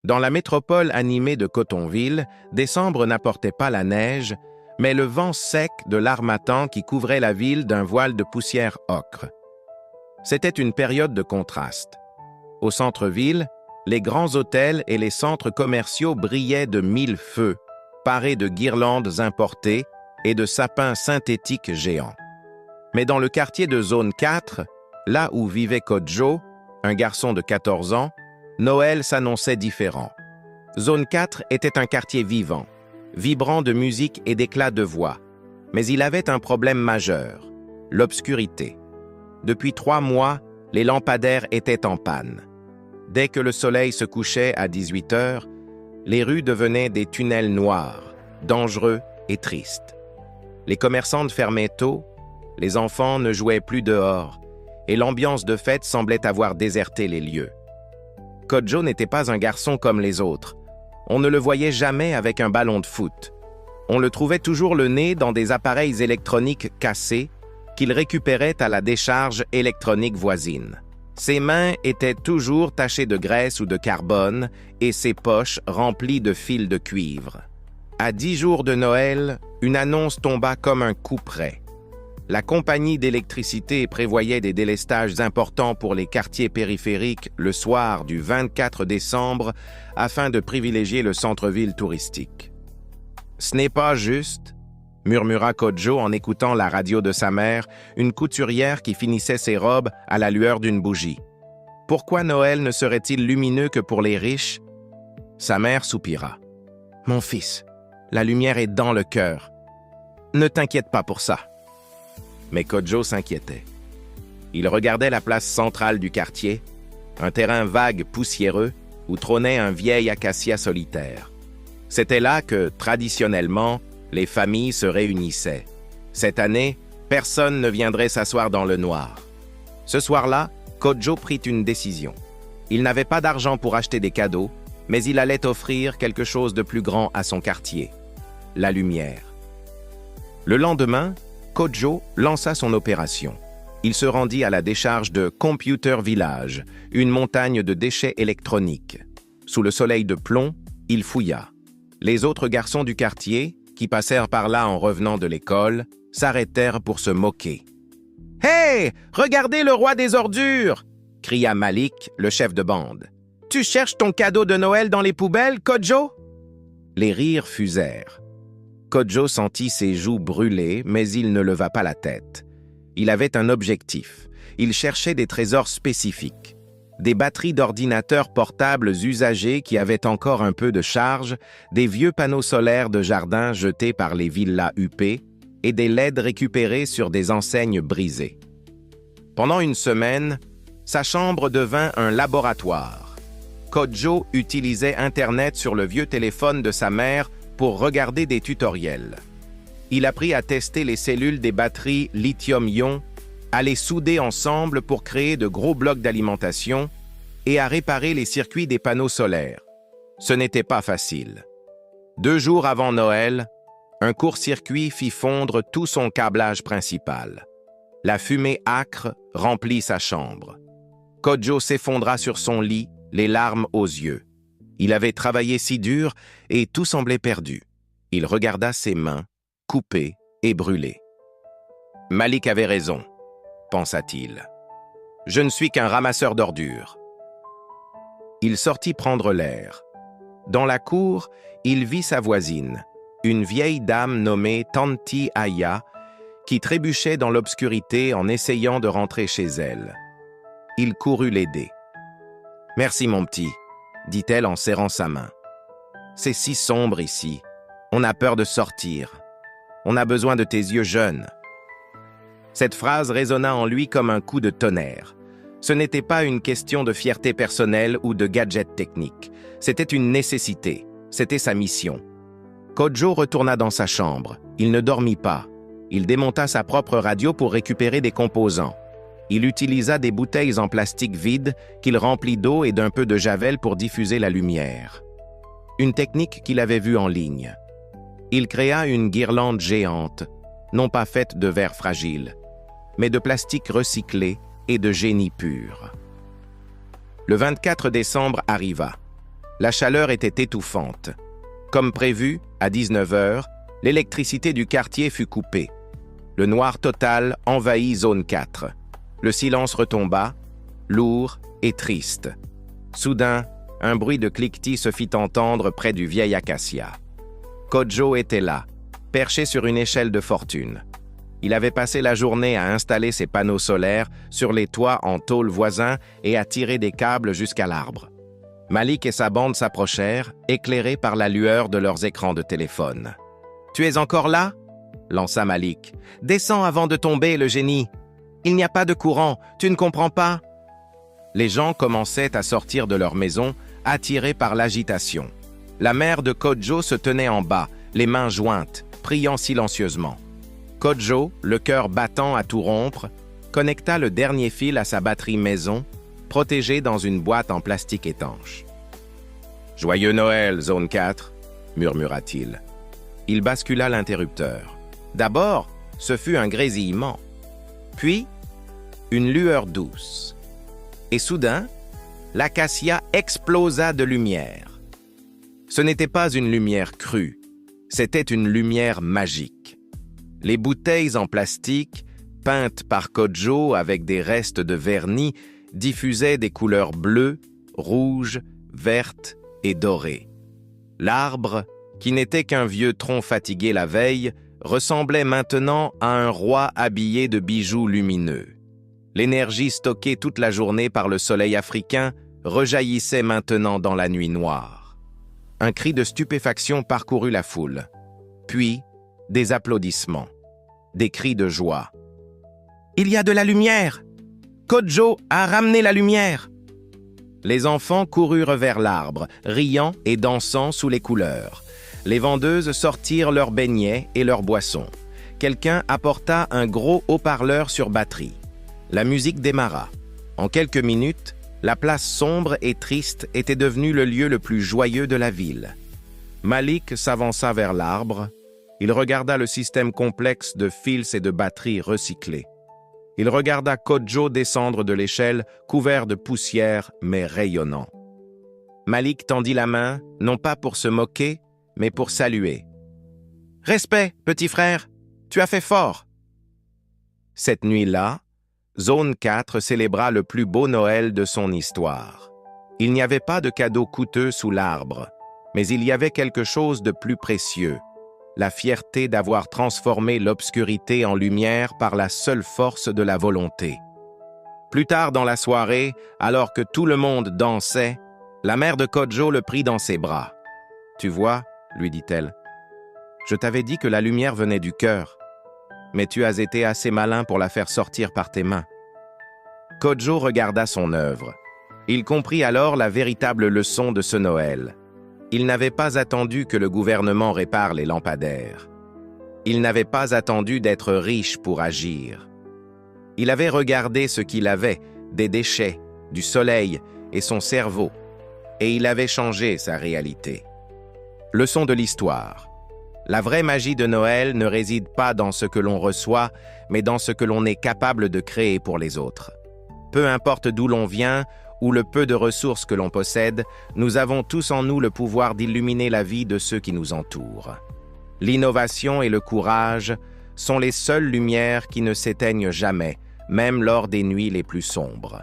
Dans la métropole animée de Cotonville, décembre n'apportait pas la neige, mais le vent sec de l'harmattan qui couvrait la ville d'un voile de poussière ocre. C'était une période de contraste. Au centre-ville, les grands hôtels et les centres commerciaux brillaient de mille feux, parés de guirlandes importées et de sapins synthétiques géants. Mais dans le quartier de Zone 4, là où vivait Kodjo, un garçon de 14 ans, Noël s'annonçait différent. Zone 4 était un quartier vivant, vibrant de musique et d'éclats de voix. Mais il avait un problème majeur, l'obscurité. Depuis 3 mois, les lampadaires étaient en panne. Dès que le soleil se couchait à 18 heures, les rues devenaient des tunnels noirs, dangereux et tristes. Les commerçantes fermaient tôt, les enfants ne jouaient plus dehors, et l'ambiance de fête semblait avoir déserté les lieux. Kodjo n'était pas un garçon comme les autres. On ne le voyait jamais avec un ballon de foot. On le trouvait toujours le nez dans des appareils électroniques cassés qu'il récupérait à la décharge électronique voisine. Ses mains étaient toujours tachées de graisse ou de carbone et ses poches remplies de fils de cuivre. À 10 jours de Noël, une annonce tomba comme un coup près. La compagnie d'électricité prévoyait des délestages importants pour les quartiers périphériques le soir du 24 décembre afin de privilégier le centre-ville touristique. « Ce n'est pas juste », murmura Kodjo en écoutant la radio de sa mère, une couturière qui finissait ses robes à la lueur d'une bougie. « Pourquoi Noël ne serait-il lumineux que pour les riches ?» Sa mère soupira. « Mon fils, la lumière est dans le cœur. Ne t'inquiète pas pour ça. » Mais Kodjo s'inquiétait. Il regardait la place centrale du quartier, un terrain vague poussiéreux où trônait un vieil acacia solitaire. C'était là que, traditionnellement, les familles se réunissaient. Cette année, personne ne viendrait s'asseoir dans le noir. Ce soir-là, Kodjo prit une décision. Il n'avait pas d'argent pour acheter des cadeaux, mais il allait offrir quelque chose de plus grand à son quartier, la lumière. Le lendemain, Kodjo lança son opération. Il se rendit à la décharge de Computer Village, une montagne de déchets électroniques. Sous le soleil de plomb, il fouilla. Les autres garçons du quartier, qui passèrent par là en revenant de l'école, s'arrêtèrent pour se moquer. « Hey! Regardez le roi des ordures !» cria Malik, le chef de bande. « Tu cherches ton cadeau de Noël dans les poubelles, Kodjo ?» Les rires fusèrent. Kodjo sentit ses joues brûler, mais il ne leva pas la tête. Il avait un objectif. Il cherchait des trésors spécifiques. Des batteries d'ordinateurs portables usagées qui avaient encore un peu de charge, des vieux panneaux solaires de jardin jetés par les villas huppées et des LED récupérés sur des enseignes brisées. Pendant une semaine, sa chambre devint un laboratoire. Kodjo utilisait Internet sur le vieux téléphone de sa mère pour regarder des tutoriels. Il apprit à tester les cellules des batteries lithium-ion, à les souder ensemble pour créer de gros blocs d'alimentation et à réparer les circuits des panneaux solaires. Ce n'était pas facile. 2 jours avant Noël, un court-circuit fit fondre tout son câblage principal. La fumée âcre remplit sa chambre. Kodjo s'effondra sur son lit, les larmes aux yeux. Il avait travaillé si dur et tout semblait perdu. Il regarda ses mains, coupées et brûlées. « Malik avait raison, pensa-t-il. Je ne suis qu'un ramasseur d'ordures. » Il sortit prendre l'air. Dans la cour, il vit sa voisine, une vieille dame nommée Tanti Aya, qui trébuchait dans l'obscurité en essayant de rentrer chez elle. Il courut l'aider. « Merci, mon petit, » dit-elle en serrant sa main. « C'est si sombre ici. On a peur de sortir. On a besoin de tes yeux jeunes. » Cette phrase résonna en lui comme un coup de tonnerre. Ce n'était pas une question de fierté personnelle ou de gadget technique. C'était une nécessité. C'était sa mission. Kodjo retourna dans sa chambre. Il ne dormit pas. Il démonta sa propre radio pour récupérer des composants. Il utilisa des bouteilles en plastique vides qu'il remplit d'eau et d'un peu de javel pour diffuser la lumière. Une technique qu'il avait vue en ligne. Il créa une guirlande géante, non pas faite de verre fragile, mais de plastique recyclé et de génie pur. Le 24 décembre arriva. La chaleur était étouffante. Comme prévu, à 19 heures, l'électricité du quartier fut coupée. Le noir total envahit zone 4. Le silence retomba, lourd et triste. Soudain, un bruit de cliquetis se fit entendre près du vieil acacia. Kodjo était là, perché sur une échelle de fortune. Il avait passé la journée à installer ses panneaux solaires sur les toits en tôle voisins et à tirer des câbles jusqu'à l'arbre. Malik et sa bande s'approchèrent, éclairés par la lueur de leurs écrans de téléphone. « Tu es encore là ?» lança Malik. « Descends avant de tomber, le génie. Il n'y a pas de courant, tu ne comprends pas ?» Les gens commençaient à sortir de leur maison, attirés par l'agitation. La mère de Kodjo se tenait en bas, les mains jointes, priant silencieusement. Kodjo, le cœur battant à tout rompre, connecta le dernier fil à sa batterie maison, protégée dans une boîte en plastique étanche. « Joyeux Noël, zone 4 » murmura-t-il. Il bascula l'interrupteur. D'abord, ce fut un grésillement. Puis, une lueur douce. Et soudain, l'acacia explosa de lumière. Ce n'était pas une lumière crue, c'était une lumière magique. Les bouteilles en plastique, peintes par Kodjo avec des restes de vernis, diffusaient des couleurs bleues, rouges, vertes et dorées. L'arbre, qui n'était qu'un vieux tronc fatigué la veille, ressemblait maintenant à un roi habillé de bijoux lumineux. L'énergie stockée toute la journée par le soleil africain rejaillissait maintenant dans la nuit noire. Un cri de stupéfaction parcourut la foule. Puis, des applaudissements, des cris de joie. « Il y a de la lumière! Kodjo a ramené la lumière !» Les enfants coururent vers l'arbre, riant et dansant sous les couleurs. Les vendeuses sortirent leurs beignets et leurs boissons. Quelqu'un apporta un gros haut-parleur sur batterie. La musique démarra. En quelques minutes, la place sombre et triste était devenue le lieu le plus joyeux de la ville. Malik s'avança vers l'arbre. Il regarda le système complexe de fils et de batteries recyclés. Il regarda Kodjo descendre de l'échelle, couvert de poussière mais rayonnant. Malik tendit la main, non pas pour se moquer, mais pour saluer. « Respect, petit frère, tu as fait fort !» Cette nuit-là, Zone 4 célébra le plus beau Noël de son histoire. Il n'y avait pas de cadeaux coûteux sous l'arbre, mais il y avait quelque chose de plus précieux, la fierté d'avoir transformé l'obscurité en lumière par la seule force de la volonté. Plus tard dans la soirée, alors que tout le monde dansait, la mère de Kodjo le prit dans ses bras. « Tu vois, » lui dit-elle, « je t'avais dit que la lumière venait du cœur, mais tu as été assez malin pour la faire sortir par tes mains. » Kodjo regarda son œuvre. Il comprit alors la véritable leçon de ce Noël. Il n'avait pas attendu que le gouvernement répare les lampadaires. Il n'avait pas attendu d'être riche pour agir. Il avait regardé ce qu'il avait, des déchets, du soleil et son cerveau, et il avait changé sa réalité. Leçon de l'histoire. La vraie magie de Noël ne réside pas dans ce que l'on reçoit, mais dans ce que l'on est capable de créer pour les autres. Peu importe d'où l'on vient, ou le peu de ressources que l'on possède, nous avons tous en nous le pouvoir d'illuminer la vie de ceux qui nous entourent. L'innovation et le courage sont les seules lumières qui ne s'éteignent jamais, même lors des nuits les plus sombres.